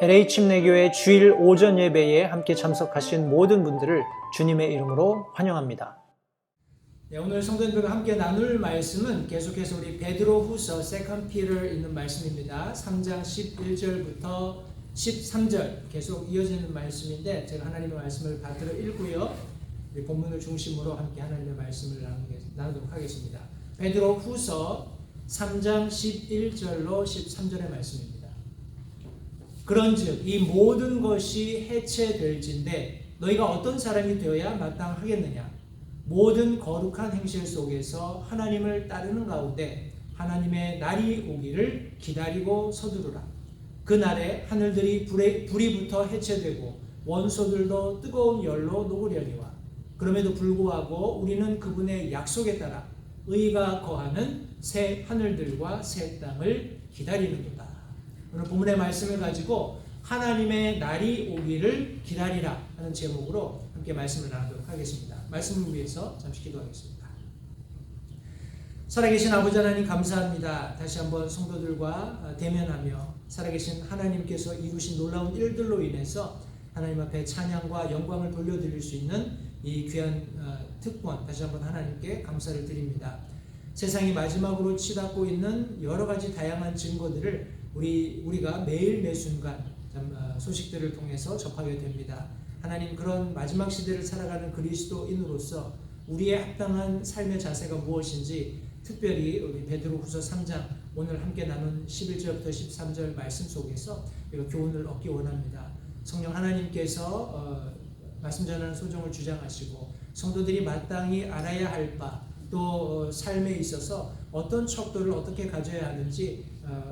LA 침례교회 주일 오전 예배에 함께 참석하신 모든 분들을 주님의 이름으로 환영합니다. 네, 오늘 성도님들과 함께 나눌 말씀은 계속해서 우리 베드로후서 세컨 피터 있는 말씀입니다. 3장 11절부터 13절 계속 이어지는 말씀인데 제가 하나님의 말씀을 받들어 읽고요. 우리 본문을 중심으로 함께 하나님의 말씀을 나누도록 하겠습니다. 베드로후서 3장 11절로 13절의 말씀입니다. 그런즉 이 모든 것이 해체될진대 너희가 어떤 사람이 되어야 마땅하겠느냐? 모든 거룩한 행실 속에서 하나님을 따르는 가운데 하나님의 날이 오기를 기다리고 서두르라. 그 날에 하늘들이 불이 붙어 해체되고 원소들도 뜨거운 열로 녹으려니와 그럼에도 불구하고 우리는 그분의 약속에 따라 의가 거하는 새 하늘들과 새 땅을 기다리는도다. 오늘 본문의 말씀을 가지고 하나님의 날이 오기를 기다리라 하는 제목으로 함께 말씀을 나누도록 하겠습니다. 말씀을 위해서 잠시 기도하겠습니다. 살아계신 아버지 하나님 감사합니다. 다시 한번 성도들과 대면하며 살아계신 하나님께서 이루신 놀라운 일들로 인해서 하나님 앞에 찬양과 영광을 돌려드릴 수 있는 이 귀한 특권 다시 한번 하나님께 감사를 드립니다. 세상이 마지막으로 치닫고 있는 여러 가지 다양한 증거들을 우리가 매일 매순간 소식들을 통해서 접하게 됩니다. 하나님 그런 마지막 시대를 살아가는 그리스도인으로서 우리의 합당한 삶의 자세가 무엇인지 특별히 우리 베드로후서 3장 오늘 함께 나눈 11절부터 13절 말씀 속에서 우리가 교훈을 얻기 원합니다. 성령 하나님께서 말씀 전하는 소정을 주장하시고 성도들이 마땅히 알아야 할 바 또 삶에 있어서 어떤 척도를 어떻게 가져야 하는지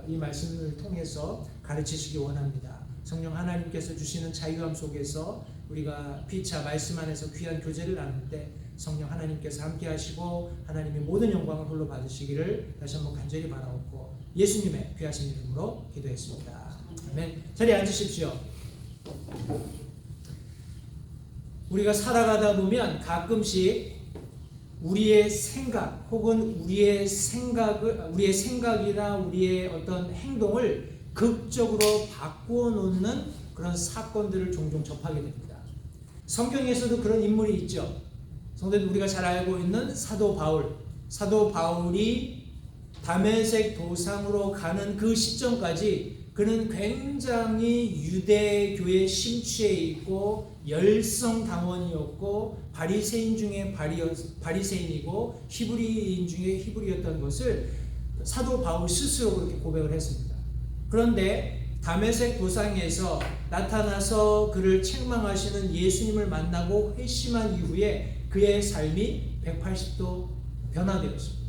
이 말씀을 통해서 가르치시기 원합니다. 성령 하나님께서 주시는 자유함 속에서 우리가 피차 말씀 안에서 귀한 교제를 나눌 때 성령 하나님께서 함께 하시고 하나님의 모든 영광을 홀로 받으시기를 다시 한번 간절히 바라옵고 예수님의 귀하신 이름으로 기도했습니다. 아멘. 자리에 앉으십시오. 우리가 살아가다 보면 가끔씩 우리의 생각 혹은 우리의 생각이나 우리의 어떤 행동을 극적으로 바꾸어 놓는 그런 사건들을 종종 접하게 됩니다. 성경에서도 그런 인물이 있죠. 성도들 우리가 잘 알고 있는 사도 바울. 사도 바울이 다메섹 도상으로 가는 그 시점까지 그는 굉장히 유대교에 심취해 있고 열성당원이었고 바리새인 중에 바리새인이고 히브리인 중에 히브리였던 것을 사도 바울 스스로 그렇게 고백을 했습니다. 그런데 다메섹 도상에서 나타나서 그를 책망하시는 예수님을 만나고 회심한 이후에 그의 삶이 180도 변화되었습니다.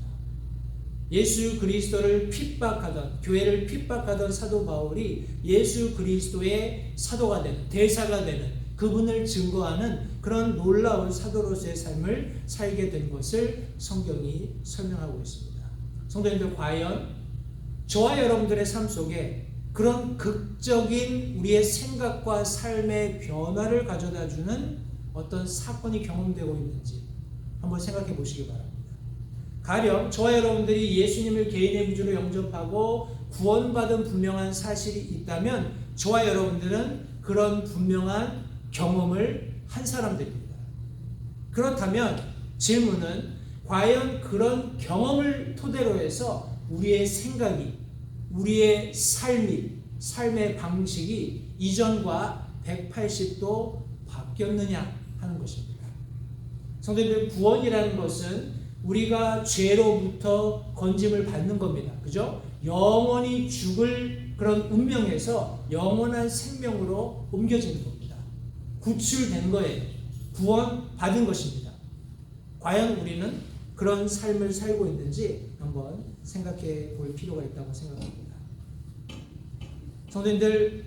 예수 그리스도를 핍박하던 교회를 핍박하던 사도 바울이 예수 그리스도의 사도가 되는 대사가 되는 그분을 증거하는 그런 놀라운 사도로서의 삶을 살게 된 것을 성경이 설명하고 있습니다. 성도님들 과연 저와 여러분들의 삶 속에 그런 극적인 우리의 생각과 삶의 변화를 가져다주는 어떤 사건이 경험되고 있는지 한번 생각해 보시기 바랍니다. 가령 저와 여러분들이 예수님을 개인의 구주로 영접하고 구원받은 분명한 사실이 있다면 저와 여러분들은 그런 분명한 경험을 한 사람들입니다. 그렇다면 질문은 과연 그런 경험을 토대로 해서 우리의 생각이 우리의 삶의 방식이 이전과 180도 바뀌었느냐 하는 것입니다. 성도님들 구원이라는 것은 우리가 죄로부터 건짐을 받는 겁니다. 그죠? 영원히 죽을 그런 운명에서 영원한 생명으로 옮겨지는 겁니다. 구출된 거예요. 구원 받은 것입니다. 과연 우리는 그런 삶을 살고 있는지 한번 생각해 볼 필요가 있다고 생각합니다. 성도님들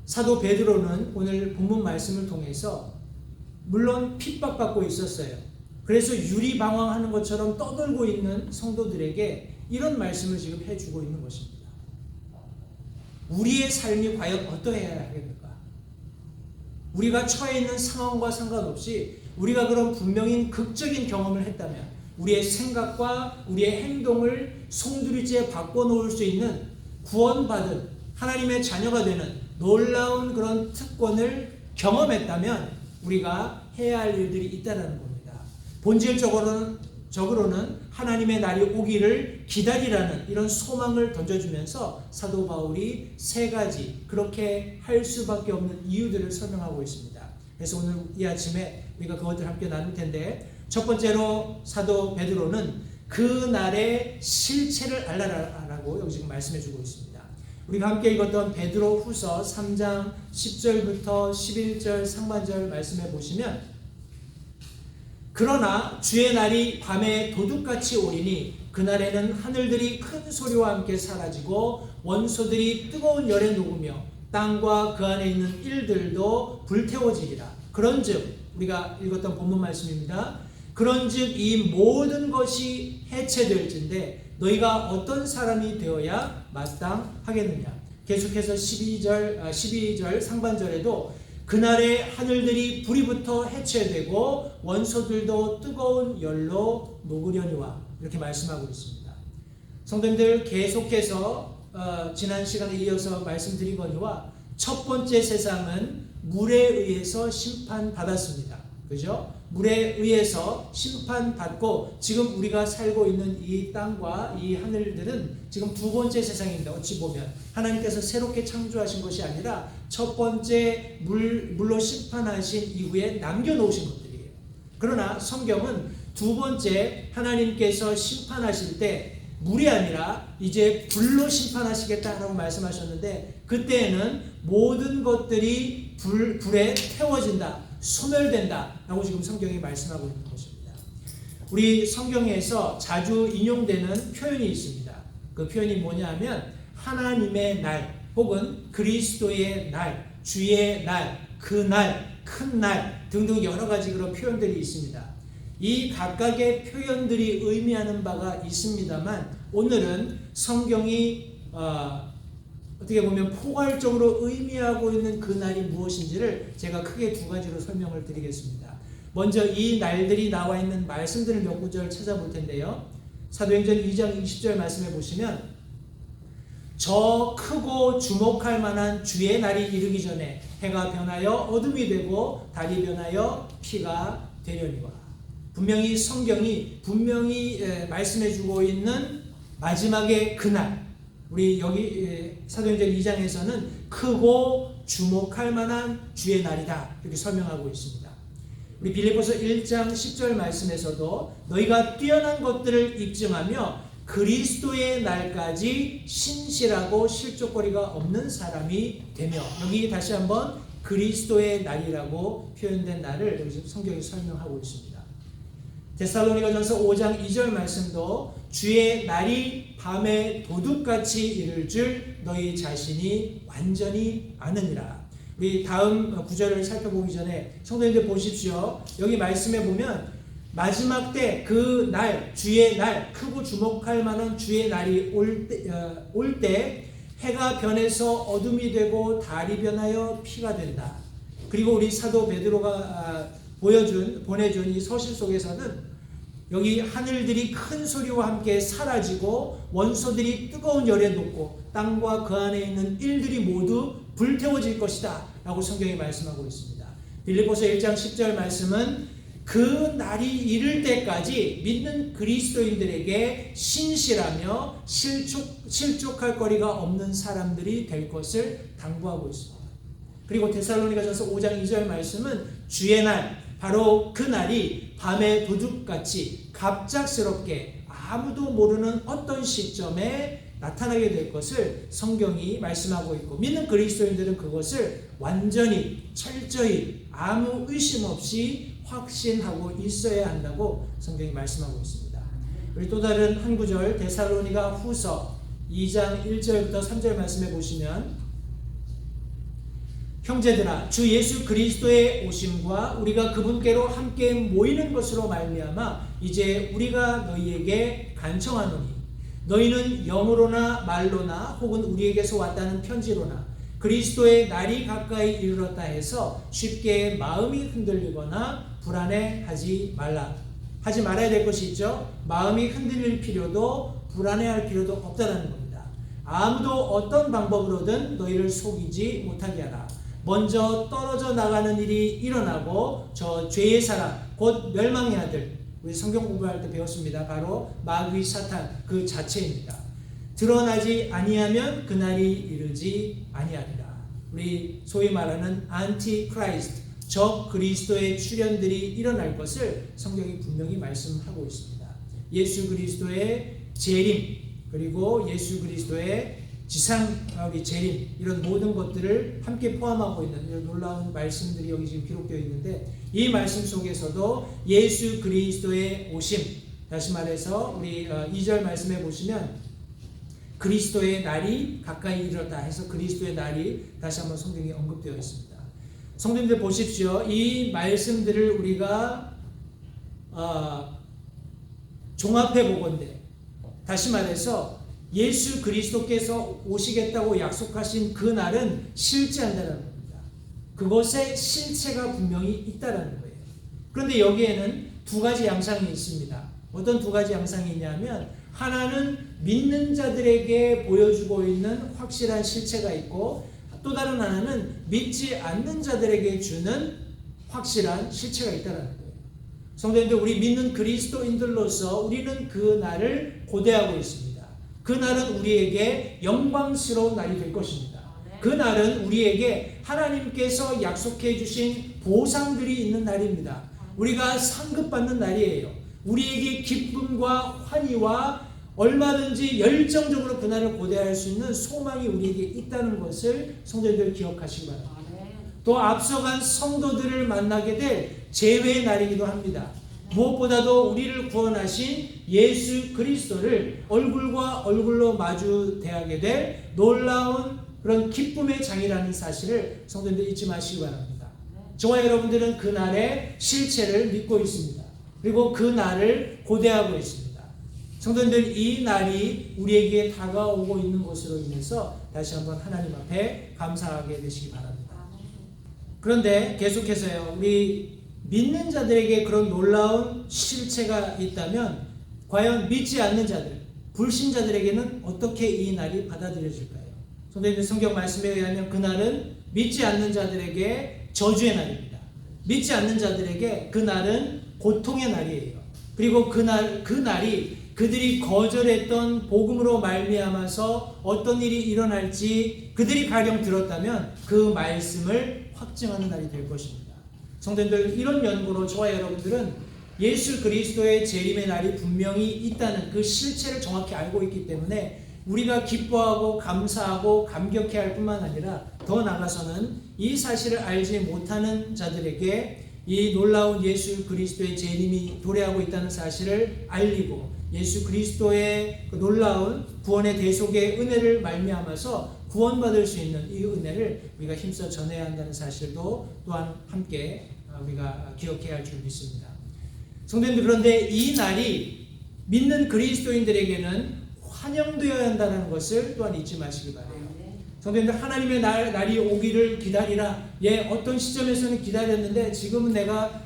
사도 베드로는 오늘 본문 말씀을 통해서 물론 핍박받고 있었어요. 그래서 유리방황하는 것처럼 떠들고 있는 성도들에게 이런 말씀을 지금 해주고 있는 것입니다. 우리의 삶이 과연 어떠해야 하겠는가? 우리가 처해 있는 상황과 상관없이 우리가 그런 분명히 극적인 경험을 했다면 우리의 생각과 우리의 행동을 송두리째 바꿔놓을 수 있는 구원받은 하나님의 자녀가 되는 놀라운 그런 특권을 경험했다면 우리가 해야 할 일들이 있다는 겁니다. 본질적으로는 하나님의 날이 오기를 기다리라는 이런 소망을 던져주면서 사도 바울이 세 가지 그렇게 할 수밖에 없는 이유들을 설명하고 있습니다. 그래서 오늘 이 아침에 우리가 그것들 함께 나눌 텐데, 첫 번째로 사도 베드로는 그 날의 실체를 알라라고 여기 지금 말씀해 주고 있습니다. 우리가 함께 읽었던 베드로 후서 3장 10절부터 11절 상반절 말씀해 보시면, 그러나 주의 날이 밤에 도둑같이 오리니 그날에는 하늘들이 큰 소리와 함께 사라지고 원소들이 뜨거운 열에 녹으며 땅과 그 안에 있는 일들도 불태워지리라. 그런즉, 우리가 읽었던 본문 말씀입니다. 그런즉 이 모든 것이 해체될진데 너희가 어떤 사람이 되어야 마땅하겠느냐. 계속해서 12절 상반절에도 그날에 하늘들이 불이 붙어 해체되고 원소들도 뜨거운 열로 녹으려니와, 이렇게 말씀하고 있습니다. 성도님들, 계속해서 지난 시간에 이어서 말씀드리거니와 첫 번째 세상은 물에 의해서 심판받았습니다. 그죠? 물에 의해서 심판받고 지금 우리가 살고 있는 이 땅과 이 하늘들은 지금 두 번째 세상입니다. 어찌 보면 하나님께서 새롭게 창조하신 것이 아니라 첫 번째 물로 심판하신 이후에 남겨놓으신 것들이에요. 그러나 성경은 두 번째 하나님께서 심판하실 때 물이 아니라 이제 불로 심판하시겠다라고 말씀하셨는데, 그때에는 모든 것들이 불에 태워진다, 소멸된다 라고 지금 성경이 말씀하고 있는 것입니다. 우리 성경에서 자주 인용되는 표현이 있습니다. 그 표현이 뭐냐면 하나님의 날, 혹은 그리스도의 날, 주의 날, 그날, 큰 날 등등 여러 가지 그런 표현들이 있습니다. 이 각각의 표현들이 의미하는 바가 있습니다만, 오늘은 성경이 어떻게 보면 포괄적으로 의미하고 있는 그 날이 무엇인지를 제가 크게 두 가지로 설명을 드리겠습니다. 먼저 이 날들이 나와 있는 말씀들을 몇 구절 찾아볼 텐데요. 사도행전 2장 20절 말씀해 보시면, 저 크고 주목할 만한 주의 날이 이르기 전에 해가 변하여 어둠이 되고 달이 변하여 피가 되려니와. 분명히 성경이 말씀해 주고 있는 마지막의 그날, 우리 여기 사도행전 2장에서는 크고 주목할 만한 주의 날이다 이렇게 설명하고 있습니다. 우리 빌립보서 1장 10절 말씀에서도 너희가 뛰어난 것들을 입증하며 그리스도의 날까지 신실하고 실족거리가 없는 사람이 되며, 여기 다시 한번 그리스도의 날이라고 표현된 날을 여기서 성경이 설명하고 있습니다. 데살로니가전서 5장 2절 말씀도 주의 날이 밤에 도둑같이 이를 줄 너희 자신이 완전히 아느니라. 우리 다음 구절을 살펴보기 전에 성도님들 보십시오. 여기 말씀해 보면 마지막 때 그 날, 주의 날, 크고 주목할 만한 주의 날이 올 때 해가 변해서 어둠이 되고 달이 변하여 피가 된다. 그리고 우리 사도 베드로가 보내준 이 서실 속에서는 여기 하늘들이 큰 소리와 함께 사라지고 원소들이 뜨거운 열에 녹고 땅과 그 안에 있는 일들이 모두 불태워질 것이다 라고 성경이 말씀하고 있습니다. 빌립보서 1장 10절 말씀은 그 날이 이를 때까지 믿는 그리스도인들에게 신실하며 실족할 거리가 없는 사람들이 될 것을 당부하고 있습니다. 그리고 데살로니가전서 5장 2절 말씀은 주의 날, 바로 그 날이 밤에 도둑같이 갑작스럽게 아무도 모르는 어떤 시점에 나타나게 될 것을 성경이 말씀하고 있고, 믿는 그리스도인들은 그것을 완전히 철저히 아무 의심 없이 확신하고 있어야 한다고 성경이 말씀하고 있습니다. 우리 또 다른 한 구절 데살로니가 후서 2장 1절부터 3절 말씀해 보시면, 형제들아 주 예수 그리스도의 오심과 우리가 그분께로 함께 모이는 것으로 말미암아 이제 우리가 너희에게 간청하노니, 너희는 영으로나 말로나 혹은 우리에게서 왔다는 편지로나 그리스도의 날이 가까이 이르렀다 해서 쉽게 마음이 흔들리거나 불안해하지 말라. 하지 말아야 될 것이 있죠. 마음이 흔들릴 필요도 불안해할 필요도 없다는 겁니다. 아무도 어떤 방법으로든 너희를 속이지 못하게 하라. 먼저 떨어져 나가는 일이 일어나고 저 죄의 사람 곧 멸망의 아들, 우리 성경 공부할 때 배웠습니다. 바로 마귀 사탄 그 자체입니다. 드러나지 아니하면 그날이 이르지 아니하리라. 우리 소위 말하는 안티크라이스트, 적 그리스도의 출현들이 일어날 것을 성경이 분명히 말씀하고 있습니다. 예수 그리스도의 재림, 그리고 예수 그리스도의 우리 재림, 이런 모든 것들을 함께 포함하고 있는 이런 놀라운 말씀들이 여기 지금 기록되어 있는데, 이 말씀 속에서도 예수 그리스도의 오심, 다시 말해서 우리 2절 말씀해 보시면 그리스도의 날이 가까이 이르렀다 해서 그리스도의 날이 다시 한번 성경에 언급되어 있습니다. 성도님들 보십시오. 이 말씀들을 우리가 종합해 보건대, 다시 말해서 예수 그리스도께서 오시겠다고 약속하신 그 날은 실제한다는 겁니다. 그것에 실체가 분명히 있다는 거예요. 그런데 여기에는 두 가지 양상이 있습니다. 어떤 두 가지 양상이 있냐면, 하나는 믿는 자들에게 보여주고 있는 확실한 실체가 있고, 또 다른 하나는 믿지 않는 자들에게 주는 확실한 실체가 있다는 거예요. 성도님들, 우리 믿는 그리스도인들로서 우리는 그 날을 고대하고 있습니다. 그 날은 우리에게 영광스러운 날이 될 것입니다. 그 날은 우리에게 하나님께서 약속해 주신 보상들이 있는 날입니다. 우리가 상급받는 날이에요. 우리에게 기쁨과 환희와 얼마든지 열정적으로 그 날을 고대할 수 있는 소망이 우리에게 있다는 것을 성도님들 기억하시기 바랍니다. 또 앞서간 성도들을 만나게 될 재회의 날이기도 합니다. 무엇보다도 우리를 구원하신 예수 그리스도를 얼굴과 얼굴로 마주 대하게 될 놀라운 그런 기쁨의 장이라는 사실을 성도님들 잊지 마시기 바랍니다. 저와 여러분들은 그 날의 실체를 믿고 있습니다. 그리고 그 날을 고대하고 있습니다. 성도님들, 이 날이 우리에게 다가오고 있는 것으로 인해서 다시 한번 하나님 앞에 감사하게 되시기 바랍니다. 그런데 계속해서요, 우리 믿는 자들에게 그런 놀라운 실체가 있다면 과연 믿지 않는 자들, 불신자들에게는 어떻게 이 날이 받아들여질까요? 성도님들, 성경 말씀에 의하면 그날은 믿지 않는 자들에게 저주의 날입니다. 믿지 않는 자들에게 그날은 고통의 날이에요. 그리고 그날이 그들이 거절했던 복음으로 말미암아서 어떤 일이 일어날지 그들이 가령 들었다면 그 말씀을 확증하는 날이 될 것입니다. 성도님들, 이런 연구로 저와 여러분들은 예수 그리스도의 재림의 날이 분명히 있다는 그 실체를 정확히 알고 있기 때문에 우리가 기뻐하고 감사하고 감격해야 할 뿐만 아니라 더 나아가서는 이 사실을 알지 못하는 자들에게 이 놀라운 예수 그리스도의 재림이 도래하고 있다는 사실을 알리고, 예수 그리스도의 그 놀라운 구원의 대속의 은혜를 말미암아서 구원받을 수 있는 이 은혜를 우리가 힘써 전해야 한다는 사실도 또한 함께 우리가 기억해야 할 줄 믿습니다. 성도님들, 그런데 이 날이 믿는 그리스도인들에게는 환영되어야 한다는 것을 또한 잊지 마시기 바라요. 성도님들, 하나님의 날이 오기를 기다리라. 어떤 시점에서는 기다렸는데 지금은 내가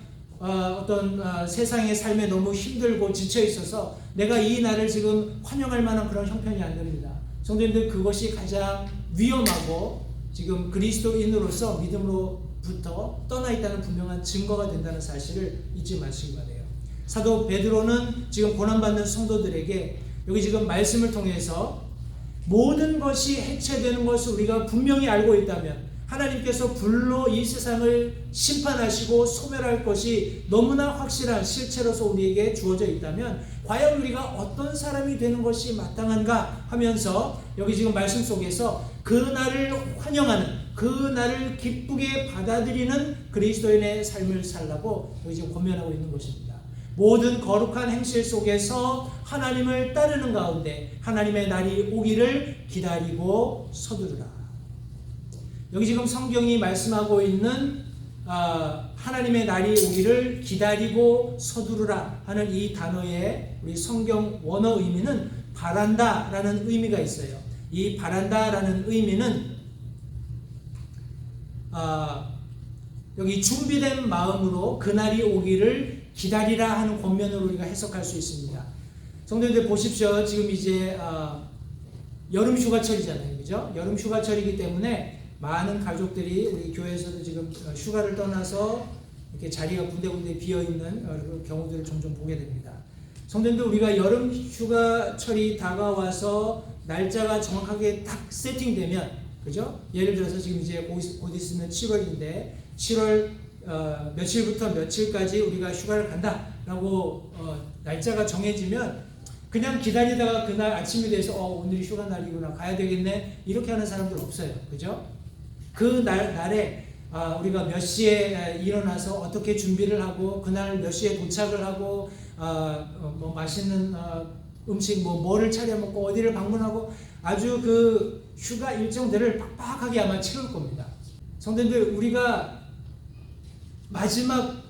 세상의 삶에 너무 힘들고 지쳐 있어서 내가 이 날을 지금 환영할 만한 그런 형편이 안 됩니다. 성도님들, 그것이 가장 위험하고 지금 그리스도인으로서 믿음으로부터 떠나 있다는 분명한 증거가 된다는 사실을 잊지 마시기 바라요. 사도 베드로는 지금 고난받는 성도들에게 여기 지금 말씀을 통해서 모든 것이 해체되는 것을 우리가 분명히 알고 있다면, 하나님께서 불로 이 세상을 심판하시고 소멸할 것이 너무나 확실한 실체로서 우리에게 주어져 있다면 과연 우리가 어떤 사람이 되는 것이 마땅한가 하면서 여기 지금 말씀 속에서 그 날을 환영하는, 그 날을 기쁘게 받아들이는 그리스도인의 삶을 살라고 여기 지금 권면하고 있는 것입니다. 모든 거룩한 행실 속에서 하나님을 따르는 가운데 하나님의 날이 오기를 기다리고 서두르라. 여기 지금 성경이 말씀하고 있는 하나님의 날이 오기를 기다리고 서두르라 하는 이 단어의 우리 성경 원어 의미는 바란다라는 의미가 있어요. 이 바란다라는 의미는 여기 준비된 마음으로 그날이 오기를 기다리라 하는 권면으로 우리가 해석할 수 있습니다. 성도님들 보십시오. 지금 이제 여름 휴가철이잖아요, 그죠? 여름 휴가철이기 때문에 많은 가족들이 우리 교회에서도 지금 휴가를 떠나서 이렇게 자리가 군데군데 비어 있는 경우들을 종종 보게 됩니다. 성도님들, 우리가 여름 휴가철이 다가와서 날짜가 정확하게 딱 세팅되면, 그죠? 예를 들어서 지금 이제 곧 있으면 7월인데 7월 며칠부터 며칠까지 우리가 휴가를 간다라고 날짜가 정해지면 그냥 기다리다가 그날 아침이 돼서 오늘이 휴가 날이구나, 가야 되겠네, 이렇게 하는 사람들 없어요, 그죠? 그 날에 우리가 몇 시에 일어나서 어떻게 준비를 하고 그날 몇 시에 도착을 하고 뭐 맛있는 음식 뭐를 차려 먹고 어디를 방문하고 아주 그 휴가 일정들을 빡빡하게 아마 채울 겁니다. 성도님들, 우리가 마지막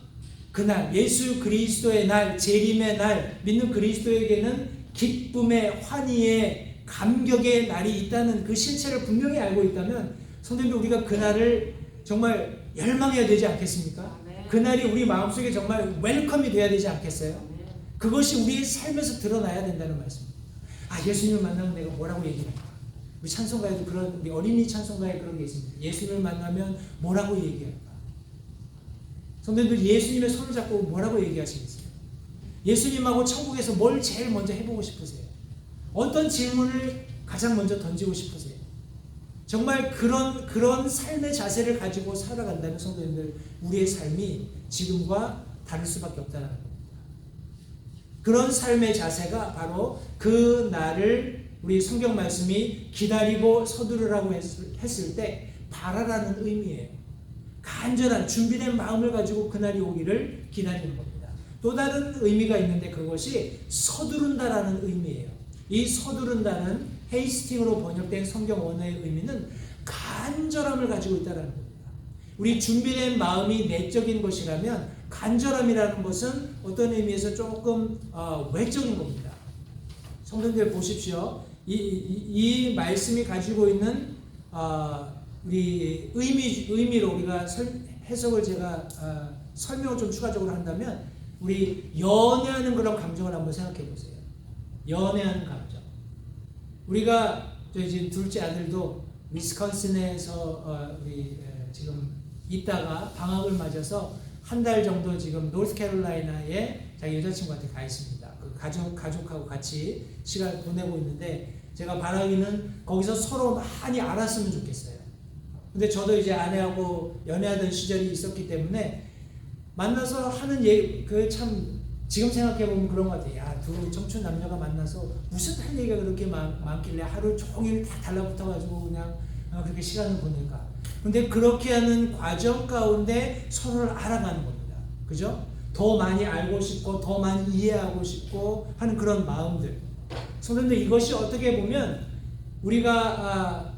그날, 예수 그리스도의 날, 재림의 날, 믿는 그리스도에게는 기쁨의, 환희의, 감격의 날이 있다는 그 실체를 분명히 알고 있다면 성도님들, 우리가 그날을 정말 열망해야 되지 않겠습니까? 그날이 우리 마음속에 정말 웰컴이 돼야 되지 않겠어요? 그것이 우리의 삶에서 드러나야 된다는 말씀입니다. 예수님을 만나면 내가 뭐라고 얘기할까? 우리 찬송가에도 우리 어린이 찬송가에 그런 게 있습니다. 예수님을 만나면 뭐라고 얘기할까? 성도님들, 예수님의 손을 잡고 뭐라고 얘기하시겠어요? 예수님하고 천국에서 뭘 제일 먼저 해보고 싶으세요? 어떤 질문을 가장 먼저 던지고 싶으세요? 정말 그런 삶의 자세를 가지고 살아간다는 성도님들, 우리의 삶이 지금과 다를 수밖에 없다는 겁니다. 그런 삶의 자세가 바로 그 날을 우리 성경 말씀이 기다리고 서두르라고 했을 때 바라라는 의미예요. 간절한 준비된 마음을 가지고 그날이 오기를 기다리는 겁니다. 또 다른 의미가 있는데 그것이 서두른다라는 의미예요. 이 서두른다는 헤이스팅으로 번역된 성경 원어의 의미는 간절함을 가지고 있다는 겁니다. 우리 준비된 마음이 내적인 것이라면 간절함이라는 것은 어떤 의미에서 조금 외적인 겁니다. 성도님들 보십시오. 이 말씀이 가지고 있는 우리 의미로 우리가 해석을 제가 설명을 좀 추가적으로 한다면 우리 연애하는 그런 감정을 한번 생각해 보세요. 연애하는 감정. 우리가 저희 지금 둘째 아들도 위스콘신에서 우리 지금 있다가 방학을 맞아서 한 달 정도 지금 노스캐롤라이나에 자기 여자친구한테 가 있습니다. 그 가족하고 같이 시간을 보내고 있는데 제가 바라기는 거기서 서로 많이 알았으면 좋겠어요. 근데 저도 이제 아내하고 연애하던 시절이 있었기 때문에 만나서 하는 참 지금 생각해보면 그런 것 같아요. 두 청춘 남녀가 만나서 무슨 할 얘기가 그렇게 많길래 하루 종일 다 달라붙어가지고 그냥 그렇게 시간을 보낼까. 근데 그렇게 하는 과정 가운데 서로를 알아가는 겁니다. 그죠? 더 많이 알고 싶고 더 많이 이해하고 싶고 하는 그런 마음들. 그런데 이것이 어떻게 보면 우리가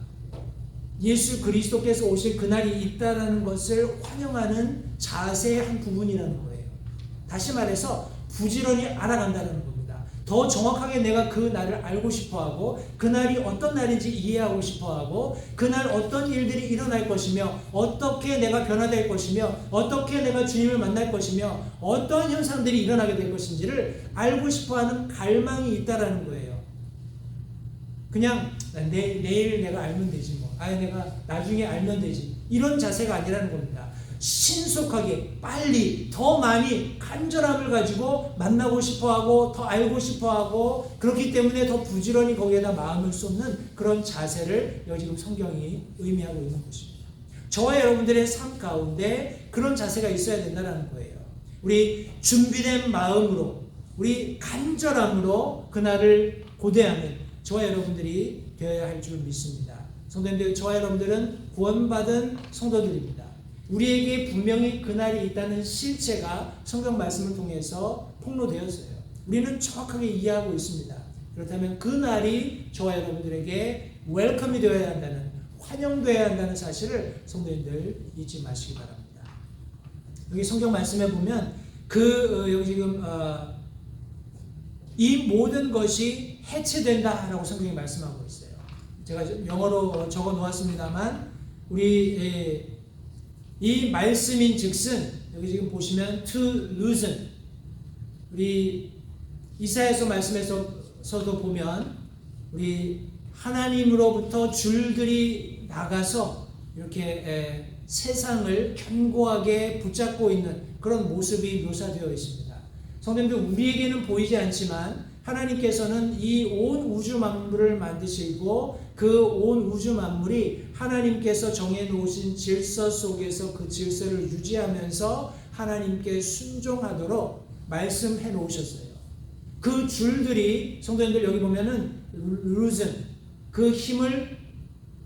예수 그리스도께서 오실 그날이 있다는 것을 환영하는 자세의 한 부분이라는 거예요. 다시 말해서 부지런히 알아간다는 겁니다. 더 정확하게 내가 그 날을 알고 싶어하고 그날이 어떤 날인지 이해하고 싶어하고 그날 어떤 일들이 일어날 것이며 어떻게 내가 변화될 것이며 어떻게 내가 주님을 만날 것이며 어떤 현상들이 일어나게 될 것인지를 알고 싶어하는 갈망이 있다라는 거예요. 그냥 내일 내가 알면 되지 뭐. 내가 나중에 알면 되지. 이런 자세가 아니라는 겁니다. 신속하게 빨리 더 많이 간절함을 가지고 만나고 싶어하고 더 알고 싶어하고 그렇기 때문에 더 부지런히 거기에다 마음을 쏟는 그런 자세를 여기 지금 성경이 의미하고 있는 것입니다. 저와 여러분들의 삶 가운데 그런 자세가 있어야 된다는 거예요. 우리 준비된 마음으로 우리 간절함으로 그날을 고대하는 저와 여러분들이 되어야 할 줄 믿습니다. 성도님들, 저와 여러분들은 구원받은 성도들입니다. 우리에게 분명히 그날이 있다는 실체가 성경 말씀을 통해서 폭로되었어요. 우리는 정확하게 이해하고 있습니다. 그렇다면 그날이 저와 여러분들에게 웰컴이 되어야 한다는, 환영되어야 한다는 사실을 성도님들 잊지 마시기 바랍니다. 여기 성경 말씀에 보면 여기 지금 이 모든 것이 해체된다라고 성경이 말씀하고 있어요. 제가 영어로 적어 놓았습니다만 우리 이 말씀인 즉슨 여기 지금 보시면 to loosen 우리 이사야서 말씀에서도 보면 우리 하나님으로부터 줄들이 나가서 이렇게 세상을 견고하게 붙잡고 있는 그런 모습이 묘사되어 있습니다. 성도님들, 우리에게는 보이지 않지만 하나님께서는 이 온 우주 만물을 만드시고 그 온 우주 만물이 하나님께서 정해놓으신 질서 속에서 그 질서를 유지하면서 하나님께 순종하도록 말씀해 놓으셨어요. 그 줄들이 성도님들 여기 보면은 loosen, 그 힘을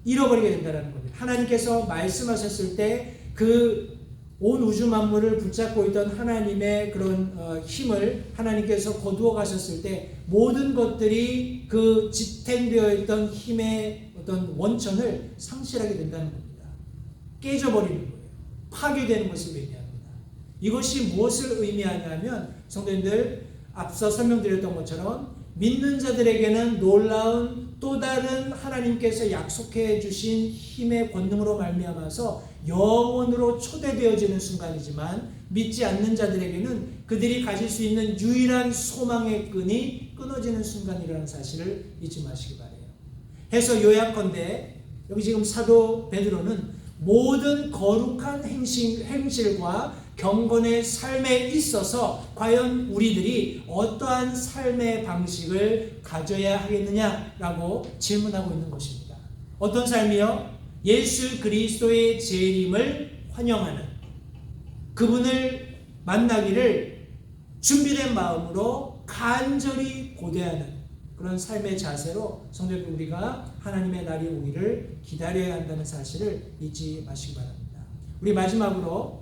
잃어버리게 된다는 겁니다. 하나님께서 말씀하셨을 때 그 온 우주 만물을 붙잡고 있던 하나님의 그런 힘을 하나님께서 거두어 가셨을 때 모든 것들이 그 지탱되어 있던 힘의 어떤 원천을 상실하게 된다는 겁니다. 깨져버리는 거예요. 파괴되는 것을 의미합니다. 이것이 무엇을 의미하냐면 성도님들, 앞서 설명드렸던 것처럼 믿는 자들에게는 놀라운 또 다른 하나님께서 약속해 주신 힘의 권능으로 말미암아서 영원으로 초대되어지는 순간이지만, 믿지 않는 자들에게는 그들이 가질 수 있는 유일한 소망의 끈이 끊어지는 순간이라는 사실을 잊지 마시기 바라요. 해서 요약컨대 여기 지금 사도 베드로는 모든 거룩한 행실과 경건의 삶에 있어서 과연 우리들이 어떠한 삶의 방식을 가져야 하겠느냐라고 질문하고 있는 것입니다. 어떤 삶이요? 예수 그리스도의 재림을 환영하는, 그분을 만나기를 준비된 마음으로 간절히 고대하는 그런 삶의 자세로 성도들, 우리가 하나님의 날이 오기를 기다려야 한다는 사실을 잊지 마시기 바랍니다. 우리 마지막으로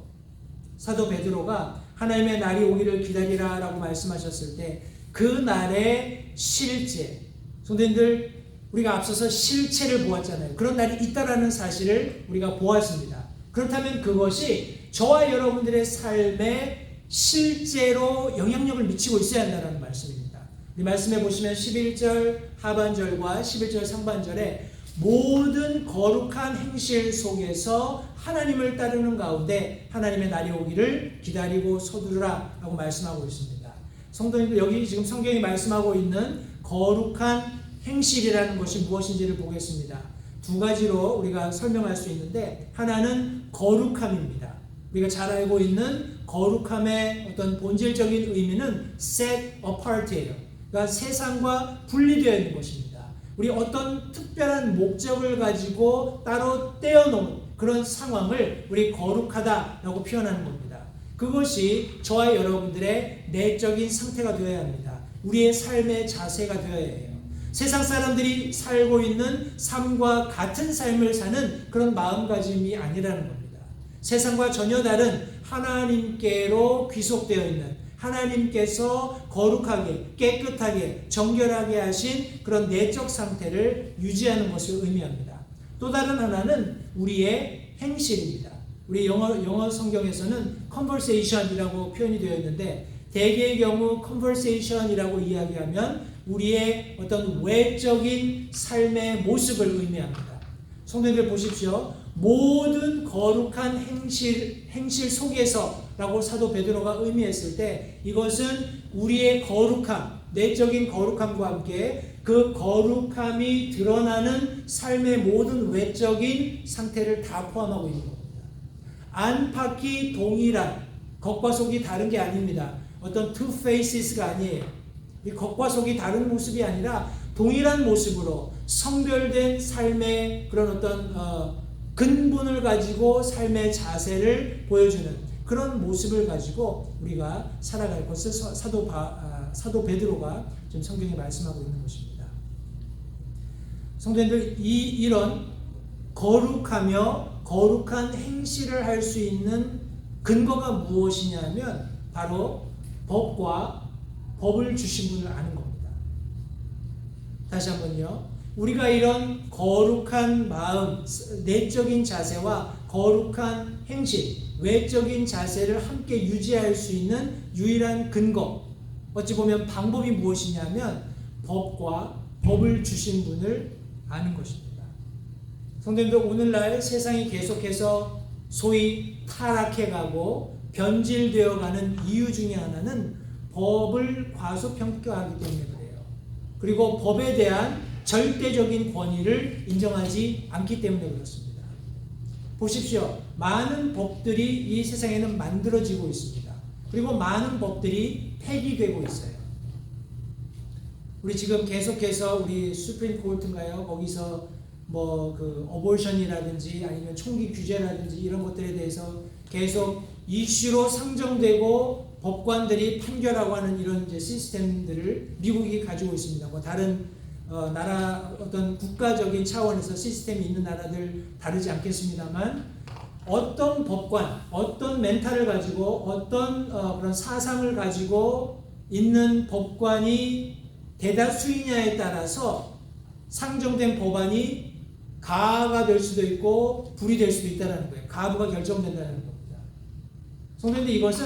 사도 베드로가 하나님의 날이 오기를 기다리라 라고 말씀하셨을 때 그 날의 실제, 성도님들, 우리가 앞서서 실체를 보았잖아요. 그런 날이 있다라는 사실을 우리가 보았습니다. 그렇다면 그것이 저와 여러분들의 삶에 실제로 영향력을 미치고 있어야 한다는 말씀입니다. 이 말씀에 보시면 11절 하반절과 11절 상반절에 모든 거룩한 행실 속에서 하나님을 따르는 가운데 하나님의 날이 오기를 기다리고 서두르라 라고 말씀하고 있습니다. 성도님들, 여기 지금 성경이 말씀하고 있는 거룩한 행실이라는 것이 무엇인지를 보겠습니다. 두 가지로 우리가 설명할 수 있는데, 하나는 거룩함입니다. 우리가 잘 알고 있는 거룩함의 어떤 본질적인 의미는 set apart예요. 그러니까 세상과 분리되어 있는 것입니다. 우리 어떤 특별한 목적을 가지고 따로 떼어놓은 그런 상황을 우리 거룩하다라고 표현하는 겁니다. 그것이 저와 여러분들의 내적인 상태가 되어야 합니다. 우리의 삶의 자세가 되어야 해요. 세상 사람들이 살고 있는 삶과 같은 삶을 사는 그런 마음가짐이 아니라는 겁니다. 세상과 전혀 다른 하나님께로 귀속되어 있는, 하나님께서 거룩하게, 깨끗하게, 정결하게 하신 그런 내적 상태를 유지하는 것을 의미합니다. 또 다른 하나는 우리의 행실입니다. 우리 영어 성경에서는 conversation이라고 표현이 되어 있는데, 대개의 경우 conversation이라고 이야기하면 우리의 어떤 외적인 삶의 모습을 의미합니다. 성도님들 보십시오. 모든 거룩한 행실 속에서 라고 사도 베드로가 의미했을 때, 이것은 우리의 거룩함, 내적인 거룩함과 함께 그 거룩함이 드러나는 삶의 모든 외적인 상태를 다 포함하고 있는 겁니다. 안팎이 동일한, 겉과 속이 다른 게 아닙니다. 어떤 two faces가 아니에요. 이 겉과 속이 다른 모습이 아니라 동일한 모습으로 성별된 삶의 그런 어떤 근본을 가지고 삶의 자세를 보여주는 그런 모습을 가지고 우리가 살아갈 것을 사도 베드로가 지금 성경에 말씀하고 있는 것입니다. 성도님들, 이런 거룩하며 거룩한 행실을 할 수 있는 근거가 무엇이냐면 바로 법과 법을 주신 분을 아는 겁니다. 다시 한번요. 우리가 이런 거룩한 마음, 내적인 자세와 거룩한 행실, 외적인 자세를 함께 유지할 수 있는 유일한 근거, 어찌 보면 방법이 무엇이냐면 법과 법을 주신 분을 아는 것입니다. 성도님들, 오늘날 세상이 계속해서 소위 타락해가고 변질되어가는 이유 중에 하나는 법을 과소평가하기 때문에 그래요. 그리고 법에 대한 절대적인 권위를 인정하지 않기 때문에 그렇습니다. 보십시오. 많은 법들이 이 세상에는 만들어지고 있습니다. 그리고 많은 법들이 폐기되고 있어요. 우리 지금 계속해서 우리 수프림 코트인가요? 거기서 뭐 그 어볼션이라든지 아니면 총기 규제라든지 이런 것들에 대해서 계속 이슈로 상정되고 법관들이 판결하고 하는 이런 이제 시스템들을 미국이 가지고 있습니다. 뭐 다른 나라 어떤 국가적인 차원에서 시스템이 있는 나라들 다르지 않겠습니다만 어떤 법관, 어떤 멘탈을 가지고 어떤 그런 사상을 가지고 있는 법관이 대다수이냐에 따라서 상정된 법안이 가가 될 수도 있고 불이 될 수도 있다는 거예요. 가부가 결정된다는 겁니다. 성도님들, 이것은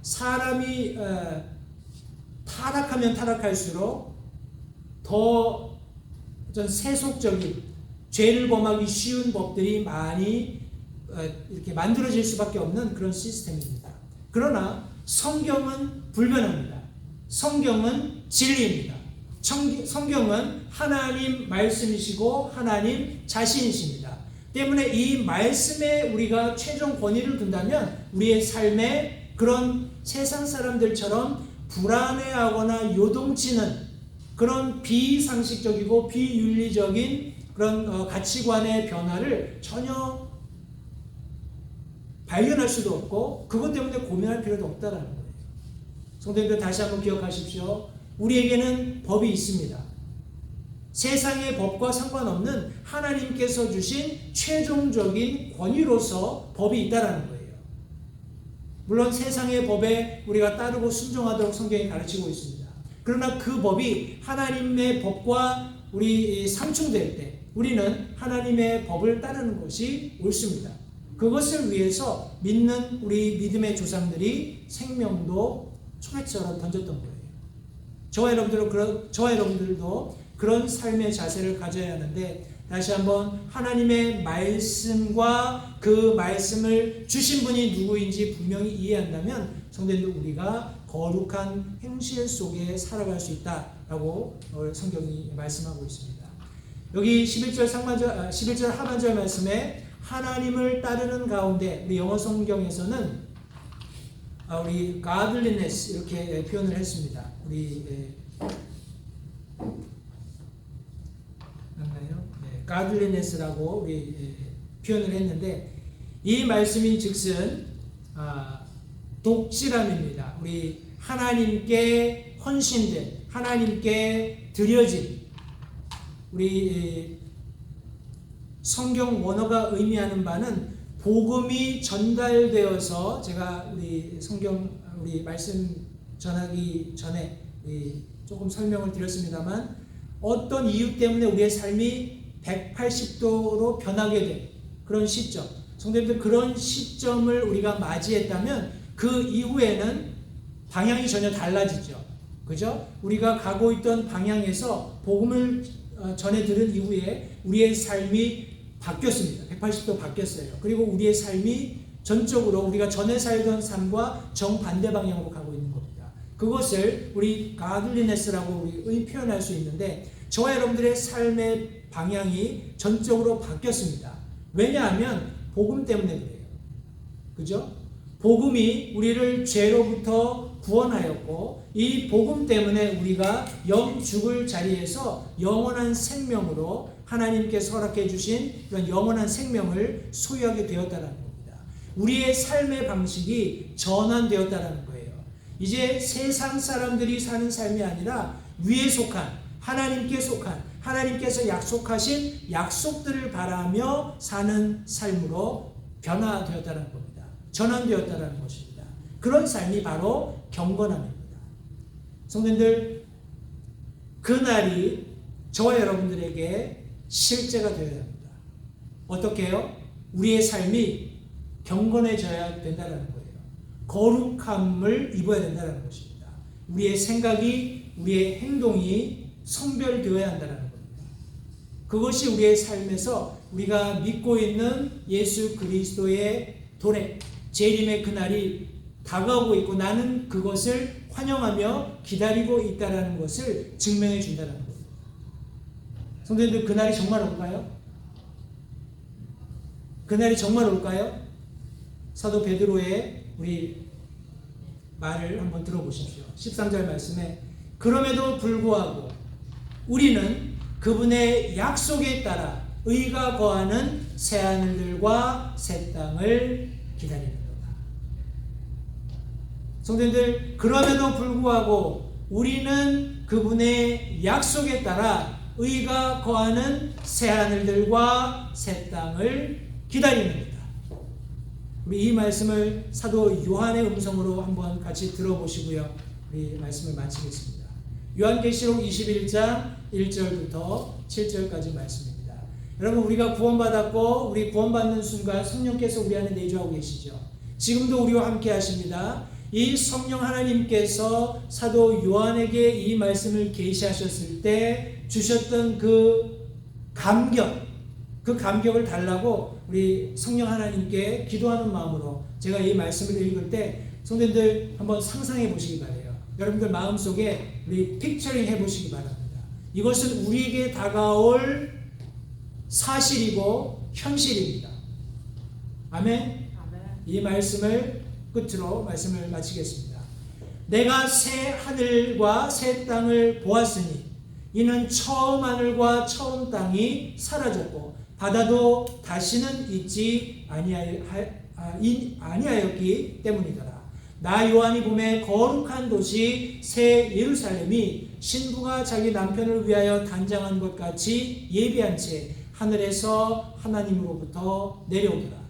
사람이 타락하면 타락할수록 더 세속적인 죄를 범하기 쉬운 법들이 많이 이렇게 만들어질 수밖에 없는 그런 시스템입니다. 그러나 성경은 불변합니다. 성경은 진리입니다. 성경은 하나님 말씀이시고 하나님 자신이십니다. 때문에 이 말씀에 우리가 최종 권위를 둔다면 우리의 삶에 그런 세상 사람들처럼 불안해하거나 요동치는 그런 비상식적이고 비윤리적인 그런 가치관의 변화를 전혀 발견할 수도 없고 그것 때문에 고민할 필요도 없다는 거예요. 성도님들, 다시 한번 기억하십시오. 우리에게는 법이 있습니다. 세상의 법과 상관없는 하나님께서 주신 최종적인 권위로서 법이 있다는 거예요. 물론 세상의 법에 우리가 따르고 순종하도록 성경이 가르치고 있습니다. 그러나 그 법이 하나님의 법과 우리 상충될 때 우리는 하나님의 법을 따르는 것이 옳습니다. 그것을 위해서 믿는 우리 믿음의 조상들이 생명도 초가처럼 던졌던 거예요. 저와 여러분들도 그런 삶의 자세를 가져야 하는데, 다시 한번 하나님의 말씀과 그 말씀을 주신 분이 누구인지 분명히 이해한다면 성도님들, 우리가 거룩한 행실 속에 살아갈 수 있다라고 성경이 말씀하고 있습니다. 여기 11절 하반절 말씀에 하나님을 따르는 가운데, 우리 영어 성경에서는 우리 godliness 이렇게 표현을 했습니다. 우리 맞나요? godliness라고 우리 표현을 했는데, 이 말씀인 즉슨 독실함입니다. 우리 하나님께 헌신된, 하나님께 드려진, 우리 성경 원어가 의미하는 바는 복음이 전달되어서, 제가 우리 말씀 전하기 전에 조금 설명을 드렸습니다만, 어떤 이유 때문에 우리의 삶이 180도로 변하게 된 그런 시점, 성도님들, 그런 시점을 우리가 맞이했다면 그 이후에는 방향이 전혀 달라지죠. 그죠? 우리가 가고 있던 방향에서 복음을 전해 들은 이후에 우리의 삶이 바뀌었습니다. 180도 바뀌었어요. 그리고 우리의 삶이 전적으로 우리가 전에 살던 삶과 정반대 방향으로 가고 있는 겁니다. 그것을 우리 godliness라고 우리 표현할 수 있는데, 저와 여러분들의 삶의 방향이 전적으로 바뀌었습니다. 왜냐하면 복음 때문에 그래요. 그죠? 복음이 우리를 죄로부터 구원하였고, 이 복음 때문에 우리가 영 죽을 자리에서 영원한 생명으로 하나님께서 허락해 주신 그런 영원한 생명을 소유하게 되었다는 겁니다. 우리의 삶의 방식이 전환되었다는 거예요. 이제 세상 사람들이 사는 삶이 아니라 위에 속한, 하나님께 속한, 하나님께서 약속하신 약속들을 바라며 사는 삶으로 변화되었다는 겁니다. 전환되었다는 것입니다. 그런 삶이 바로 경건함입니다. 성도님들, 그날이 저와 여러분들에게 실제가 되어야 합니다. 어떻게 해요? 우리의 삶이 경건해져야 된다는 거예요. 거룩함을 입어야 된다는 것입니다. 우리의 생각이, 우리의 행동이 성별되어야 한다는 겁니다. 그것이 우리의 삶에서 우리가 믿고 있는 예수 그리스도의 도래, 재림의 그날이 다가오고 있고 나는 그것을 환영하며 기다리고 있다는 것을 증명해 준다는 겁니다. 성도님들, 그날이 정말 올까요? 그날이 정말 올까요? 사도 베드로의 우리 말을 한번 들어보십시오. 13절 말씀에 그럼에도 불구하고 우리는 그분의 약속에 따라 의가 거하는 새하늘들과 새 땅을 기다리는도다. 성도님들, 그럼에도 불구하고 우리는 그분의 약속에 따라 의가 거하는 새하늘들과 새 땅을 기다립니다. 우리 이 말씀을 사도 요한의 음성으로 한번 같이 들어보시고요. 우리 말씀을 마치겠습니다. 요한계시록 21장 1절부터 7절까지 말씀입니다. 여러분, 우리가 구원받았고 우리 구원받는 순간 성령께서 우리 안에 내주하고 계시죠. 지금도 우리와 함께 하십니다. 이 성령 하나님께서 사도 요한에게 이 말씀을 계시하셨을 때 주셨던 그 감격을 달라고 우리 성령 하나님께 기도하는 마음으로 제가 이 말씀을 읽을 때 성도님들 한번 상상해 보시기 바래요. 여러분들 마음속에 우리 픽처링 해 보시기 바랍니다. 이것은 우리에게 다가올 사실이고 현실입니다. 아멘. 이 말씀을 끝으로 말씀을 마치겠습니다. 내가 새 하늘과 새 땅을 보았으니 이는 처음 하늘과 처음 땅이 사라졌고 바다도 다시는 있지 아니하였기 때문이더라. 나 요한이 보매 거룩한 도시 새 예루살렘이 신부가 자기 남편을 위하여 단장한 것 같이 예비한 채 하늘에서 하나님으로부터 내려오더라.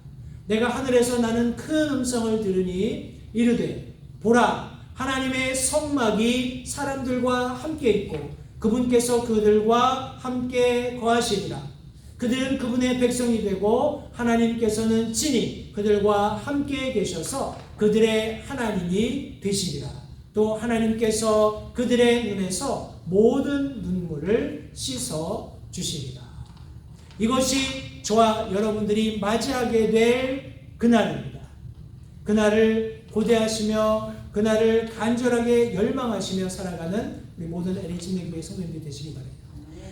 내가 하늘에서 나는 큰 음성을 들으니 이르되 보라, 하나님의 성막이 사람들과 함께 있고 그분께서 그들과 함께 거하시리라. 그들은 그분의 백성이 되고 하나님께서는 친히 그들과 함께 계셔서 그들의 하나님이 되시리라. 또 하나님께서 그들의 눈에서 모든 눈물을 씻어 주시리라. 이것이 저와 여러분들이 맞이하게 될 그날입니다. 그날을 고대하시며 그날을 간절하게 열망하시며 살아가는 우리 모든 LH님의 교회 성도님들이 되시기 바랍니다.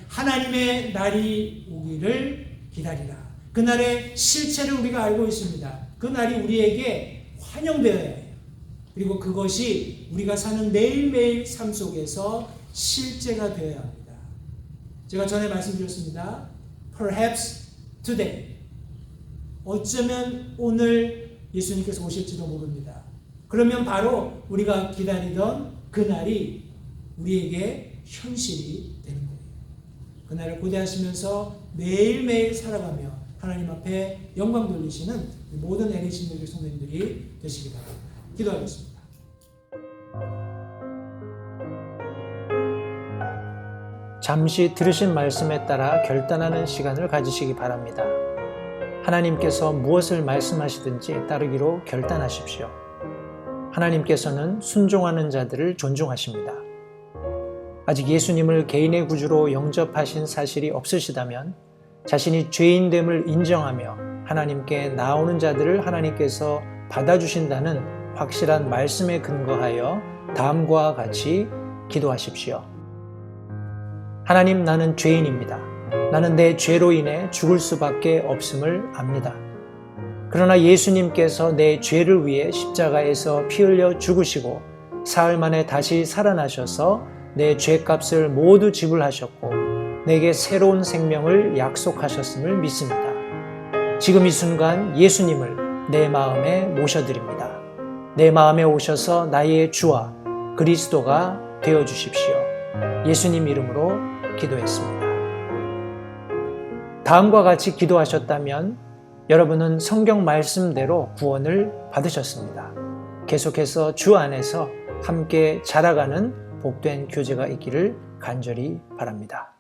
하나님의 날이 오기를 기다리라. 그날의 실체를 우리가 알고 있습니다. 그날이 우리에게 환영되어야 해요. 그리고 그것이 우리가 사는 매일매일 삶 속에서 실제가 되어야 합니다. 제가 전에 말씀드렸습니다. Perhaps today. 어쩌면 오늘 예수님께서 오실지도 모릅니다. 그러면 바로 우리가 기다리던 그날이 우리에게 현실이 되는 거예요. 그날을 고대하시면서 매일매일 살아가며 하나님 앞에 영광 돌리시는 모든 LH님들 성도님들이 되시기 바랍니다. 기도하겠습니다. 잠시 들으신 말씀에 따라 결단하는 시간을 가지시기 바랍니다. 하나님께서 무엇을 말씀하시든지 따르기로 결단하십시오. 하나님께서는 순종하는 자들을 존중하십니다. 아직 예수님을 개인의 구주로 영접하신 사실이 없으시다면 자신이 죄인됨을 인정하며 하나님께 나오는 자들을 하나님께서 받아주신다는 확실한 말씀에 근거하여 다음과 같이 기도하십시오. 하나님, 나는 죄인입니다. 나는 내 죄로 인해 죽을 수밖에 없음을 압니다. 그러나 예수님께서 내 죄를 위해 십자가에서 피 흘려 죽으시고 사흘 만에 다시 살아나셔서 내 죄값을 모두 지불하셨고 내게 새로운 생명을 약속하셨음을 믿습니다. 지금 이 순간 예수님을 내 마음에 모셔드립니다. 내 마음에 오셔서 나의 주와 그리스도가 되어주십시오. 예수님 이름으로 기도했습니다. 다음과 같이 기도하셨다면 여러분은 성경 말씀대로 구원을 받으셨습니다. 계속해서 주 안에서 함께 자라가는 복된 교제가 있기를 간절히 바랍니다.